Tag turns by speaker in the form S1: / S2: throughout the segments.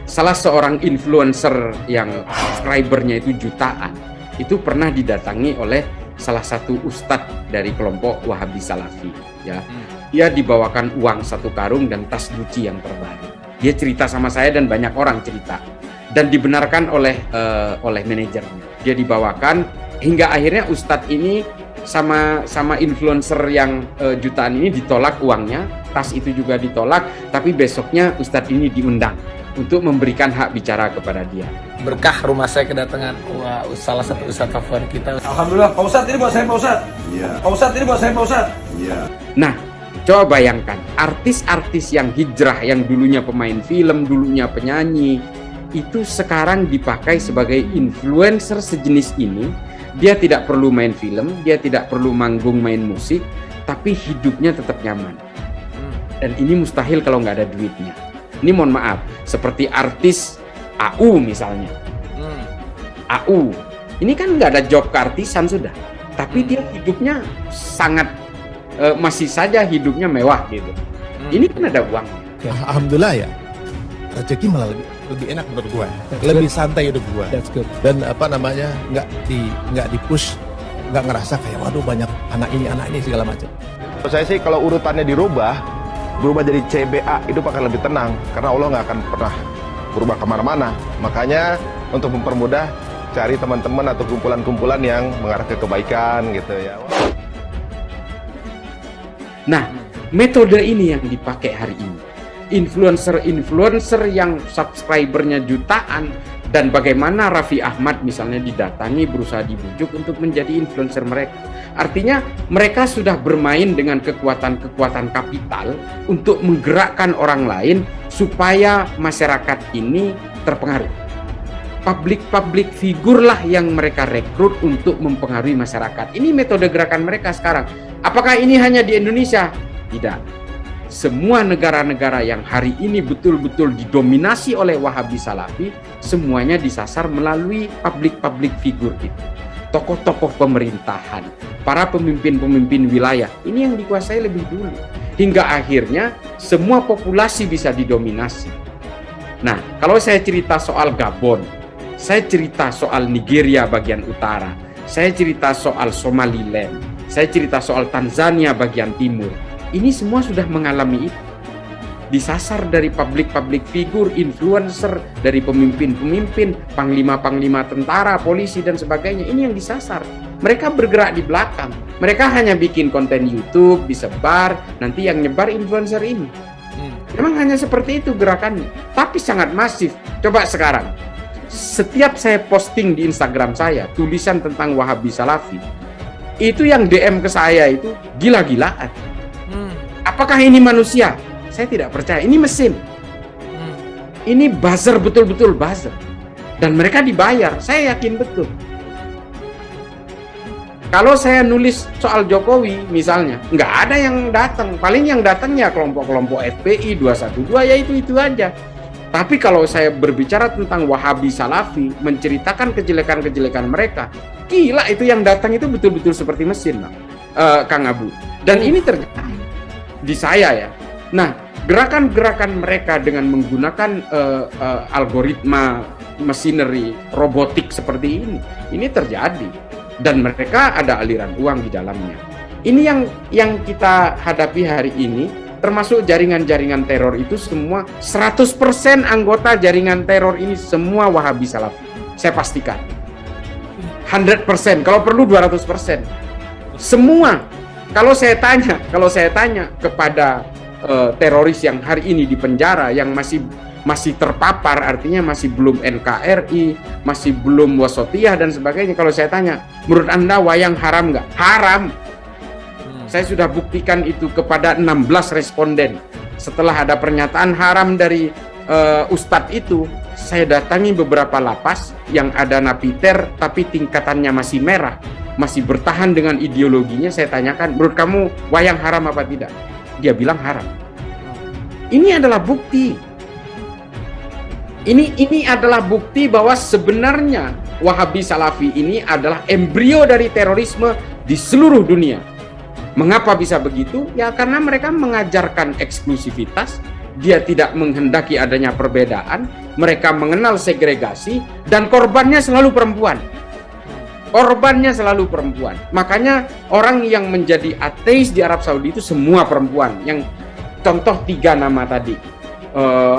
S1: salah seorang influencer yang subscribernya itu jutaan, itu pernah didatangi oleh salah satu ustadz dari kelompok Wahabi Salafi, ya. Dia dibawakan uang 1 karung dan tas Gucci yang terbaru. Dia cerita sama saya dan banyak orang cerita, dan dibenarkan oleh manajernya. Dia dibawakan hingga akhirnya ustadz ini sama influencer yang jutaan ini ditolak uangnya, tas itu juga ditolak, tapi besoknya ustadz ini diundang untuk memberikan hak bicara kepada dia.
S2: Berkah rumah saya kedatangan salah satu ustadz favorit kita.
S3: Alhamdulillah, Pak Ustadz ini buat saya, Pak Ustadz. Iya. Pak Ustadz ini buat saya, Pak Ustadz. Iya.
S1: Nah, coba bayangkan artis-artis yang hijrah, yang dulunya pemain film, dulunya penyanyi, itu sekarang dipakai sebagai influencer sejenis ini. Dia tidak perlu main film, dia tidak perlu manggung main musik, tapi hidupnya tetap nyaman. Dan ini mustahil kalau nggak ada duitnya. Ini mohon maaf, seperti artis AU misalnya. AU, ini kan nggak ada job keartisan sudah, tapi dia hidupnya sangat masih saja hidupnya mewah gitu. Ini kan ada uang.
S4: Ya, alhamdulillah ya, rezeki malah lebih enak menurut gue, lebih santai hidup gue. Dan nggak di push, nggak ngerasa kayak waduh banyak anak ini segala macam.
S5: Saya sih kalau urutannya berubah jadi CBA itu akan lebih tenang, karena Allah nggak akan pernah berubah kemana-mana. Makanya untuk mempermudah, cari teman-teman atau kumpulan-kumpulan yang mengarah ke kebaikan gitu ya.
S1: Nah, metode ini yang dipakai hari ini. Influencer yang subscribernya jutaan, dan bagaimana Raffi Ahmad misalnya didatangi, berusaha dibujuk untuk menjadi influencer mereka. Artinya mereka sudah bermain dengan kekuatan kapital untuk menggerakkan orang lain supaya masyarakat ini terpengaruh. Public figure lah yang mereka rekrut untuk mempengaruhi masyarakat. Ini metode gerakan mereka sekarang. Apakah ini hanya di Indonesia? Tidak. Semua negara-negara yang hari ini betul-betul didominasi oleh Wahabi Salafi, semuanya disasar melalui public figure itu. Tokoh-tokoh pemerintahan, para pemimpin-pemimpin wilayah, ini yang dikuasai lebih dulu. Hingga akhirnya semua populasi bisa didominasi. Nah, kalau saya cerita soal Gabon, saya cerita soal Nigeria bagian utara, saya cerita soal Somaliland, saya cerita soal Tanzania bagian timur, ini semua sudah mengalami itu. Disasar dari public figure, influencer, dari pemimpin-pemimpin, panglima-panglima tentara, polisi, dan sebagainya. Ini yang disasar. Mereka bergerak di belakang. Mereka hanya bikin konten YouTube, disebar, nanti yang nyebar influencer ini. Memang hanya seperti itu gerakannya. Tapi sangat masif. Coba sekarang, setiap saya posting di Instagram saya, tulisan tentang Wahabi Salafi, itu yang DM ke saya itu gila-gilaan. Apakah ini manusia? Saya tidak percaya. Ini mesin. Ini buzzer, betul-betul buzzer. Dan mereka dibayar. Saya yakin betul. Kalau saya nulis soal Jokowi misalnya, nggak ada yang datang. Paling yang datang ya kelompok-kelompok FPI 212, ya itu aja. Tapi kalau saya berbicara tentang Wahabi Salafi, menceritakan kejelekan-kejelekan mereka, gila, itu yang datang itu betul-betul seperti mesin, Kang Abu. Dan ini terjadi di saya ya. Nah, gerakan-gerakan mereka dengan menggunakan algoritma, machinery, robotik seperti ini terjadi, dan mereka ada aliran uang di dalamnya. Ini yang kita hadapi hari ini, termasuk jaringan-jaringan teror itu semua 100% anggota jaringan teror ini semua Wahabi Salafi. Saya pastikan 100%, kalau perlu 200%. Semua. Kalau saya tanya kepada teroris yang hari ini di penjara, yang masih terpapar, artinya masih belum NKRI, masih belum Wasatiyah dan sebagainya, kalau saya tanya, menurut Anda wayang haram nggak? Haram. Saya sudah buktikan itu kepada 16 responden. Setelah ada pernyataan haram dari Ustadz itu, saya datangi beberapa lapas yang ada napiter tapi tingkatannya masih merah, masih bertahan dengan ideologinya. Saya tanyakan, menurut kamu wayang haram apa tidak? Dia bilang haram. Ini adalah bukti. Ini adalah bukti bahwa sebenarnya Wahabi Salafi ini adalah embrio dari terorisme di seluruh dunia. Mengapa bisa begitu? Ya karena mereka mengajarkan eksklusivitas, dia tidak menghendaki adanya perbedaan, mereka mengenal segregasi, dan korbannya selalu perempuan. Korbannya selalu perempuan. Makanya orang yang menjadi ateis di Arab Saudi itu semua perempuan. Yang contoh 3 nama tadi,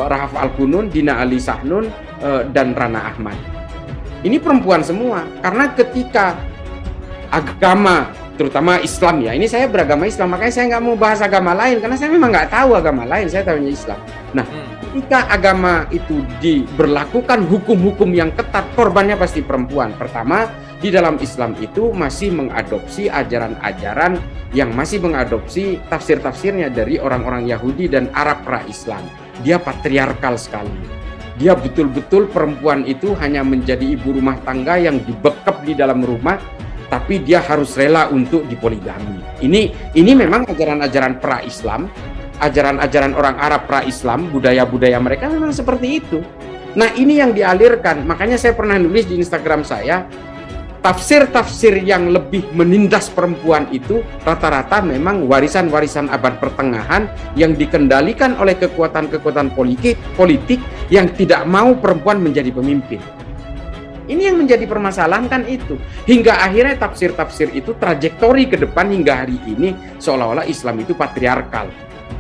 S1: Rahaf Al-Qunun, Dina Ali Sahnun, dan Rana Ahmad. Ini perempuan semua. Karena ketika agama, terutama Islam ya, ini saya beragama Islam, makanya saya nggak mau bahas agama lain, karena saya memang nggak tahu agama lain, saya tahunya Islam. Nah, ketika agama itu diberlakukan hukum-hukum yang ketat, korbannya pasti perempuan. Pertama, di dalam Islam itu masih mengadopsi ajaran-ajaran yang masih mengadopsi tafsir-tafsirnya dari orang-orang Yahudi dan Arab pra-Islam. Dia patriarkal sekali. Dia betul-betul perempuan itu hanya menjadi ibu rumah tangga yang dibekap di dalam rumah, tapi dia harus rela untuk dipoligami. Ini memang ajaran-ajaran pra-Islam, ajaran-ajaran orang Arab pra-Islam, budaya-budaya mereka memang seperti itu. Nah, ini yang dialirkan. Makanya saya pernah nulis di Instagram saya, tafsir-tafsir yang lebih menindas perempuan itu rata-rata memang warisan-warisan abad pertengahan yang dikendalikan oleh kekuatan-kekuatan politik yang tidak mau perempuan menjadi pemimpin. Ini yang menjadi permasalahan kan itu. Hingga akhirnya tafsir-tafsir itu trajektori ke depan hingga hari ini seolah-olah Islam itu patriarkal.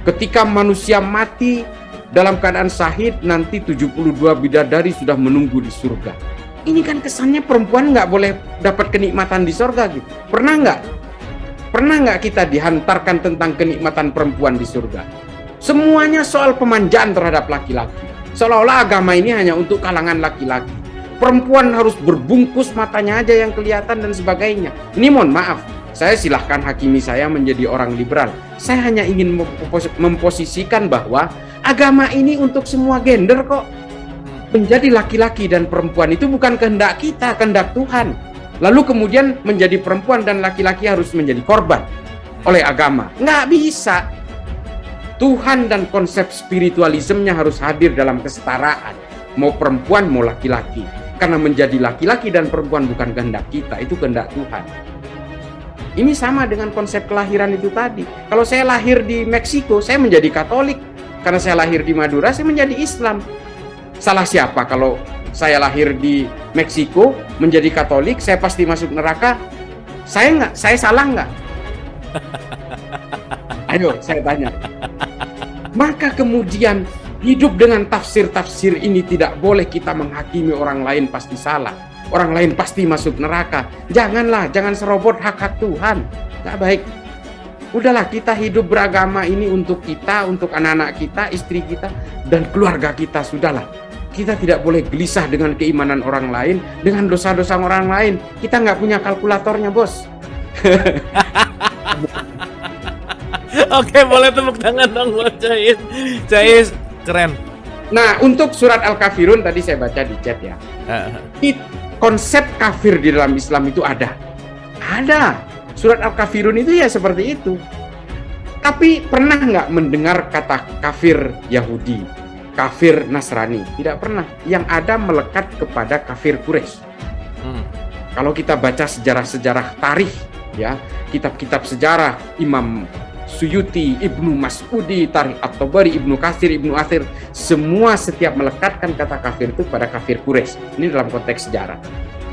S1: Ketika manusia mati dalam keadaan syahid, nanti 72 bidadari sudah menunggu di surga. Ini kan kesannya perempuan nggak boleh dapat kenikmatan di surga gitu. Pernah nggak kita dihantarkan tentang kenikmatan perempuan di surga? Semuanya soal pemanjaan terhadap laki-laki. Seolah-olah agama ini hanya untuk kalangan laki-laki. Perempuan harus berbungkus matanya aja yang kelihatan dan sebagainya. Ini mohon maaf, saya silahkan hakimi saya menjadi orang liberal. Saya hanya ingin memposisikan bahwa agama ini untuk semua gender kok. Menjadi laki-laki dan perempuan itu bukan kehendak kita, kehendak Tuhan. Lalu kemudian menjadi perempuan dan laki-laki harus menjadi korban oleh agama. Nggak bisa. Tuhan dan konsep spiritualismenya harus hadir dalam kesetaraan. Mau perempuan, mau laki-laki. Karena menjadi laki-laki dan perempuan bukan kehendak kita, itu kehendak Tuhan. Ini sama dengan konsep kelahiran itu tadi. Kalau saya lahir di Meksiko, saya menjadi Katolik. Karena saya lahir di Madura, saya menjadi Islam. Salah siapa kalau saya lahir di Meksiko menjadi Katolik, saya pasti masuk neraka? Saya salah nggak? Ayo, saya tanya. Maka kemudian hidup dengan tafsir-tafsir ini tidak boleh kita menghakimi orang lain pasti salah. Orang lain pasti masuk neraka. Janganlah, jangan serobot hak-hak Tuhan. Nggak baik. Udahlah, kita hidup beragama ini untuk kita, untuk anak-anak kita, istri kita, dan keluarga kita. Sudahlah. Kita tidak boleh gelisah dengan keimanan orang lain, dengan dosa-dosa orang lain. Kita nggak punya kalkulatornya, bos.
S2: Oke, boleh tepuk tangan dong buat Cais. Cais, keren.
S1: Nah, untuk surat Al-Kafirun tadi saya baca di chat ya. Konsep kafir di dalam Islam itu ada. Ada. Surat Al-Kafirun itu ya seperti itu. Tapi pernah nggak mendengar kata kafir Yahudi? Kafir Nasrani, tidak pernah. Yang ada melekat kepada kafir Quraisy. Kalau kita baca sejarah-sejarah tarikh, ya, kitab-kitab sejarah Imam Suyuti, Ibnu Mas'udi, Tarikh At-Tabari, Ibnu Katsir, Ibnu Athir, semua setiap melekatkan kata kafir itu pada kafir Quraisy. Ini dalam konteks sejarah.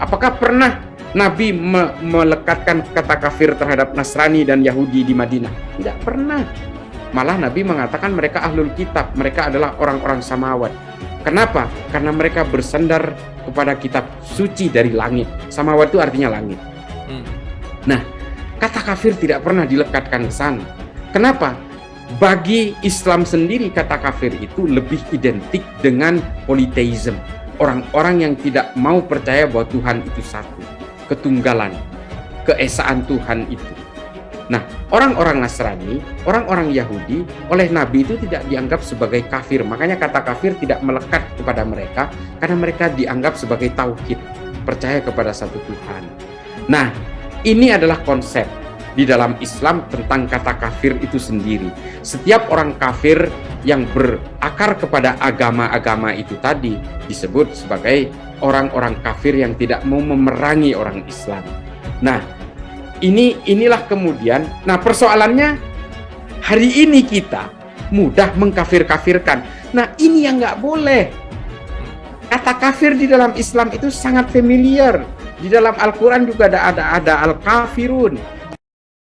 S1: Apakah pernah Nabi melekatkan kata kafir terhadap Nasrani dan Yahudi di Madinah? Tidak pernah. Malah Nabi mengatakan mereka ahlul kitab, mereka adalah orang-orang samawat. Kenapa? Karena mereka bersandar kepada kitab suci dari langit. Samawat itu artinya langit. Nah, kata kafir tidak pernah dilekatkan ke sana. Kenapa? Bagi Islam sendiri kata kafir itu lebih identik dengan polytheism. Orang-orang yang tidak mau percaya bahwa Tuhan itu satu. Ketunggalan, keesaan Tuhan itu. Nah, orang-orang Nasrani, orang-orang Yahudi, oleh Nabi itu tidak dianggap sebagai kafir. Makanya kata kafir tidak melekat kepada mereka, karena mereka dianggap sebagai tauhid, percaya kepada satu Tuhan. Nah, ini adalah konsep di dalam Islam tentang kata kafir itu sendiri. Setiap orang kafir yang berakar kepada agama-agama itu tadi disebut sebagai orang-orang kafir yang tidak mau memerangi orang Islam. Nah, inilah kemudian, nah persoalannya hari ini kita mudah mengkafir-kafirkan. Nah, ini yang nggak boleh. Kata kafir di dalam Islam itu sangat familiar. Di dalam Al-Quran juga ada al-kafirun.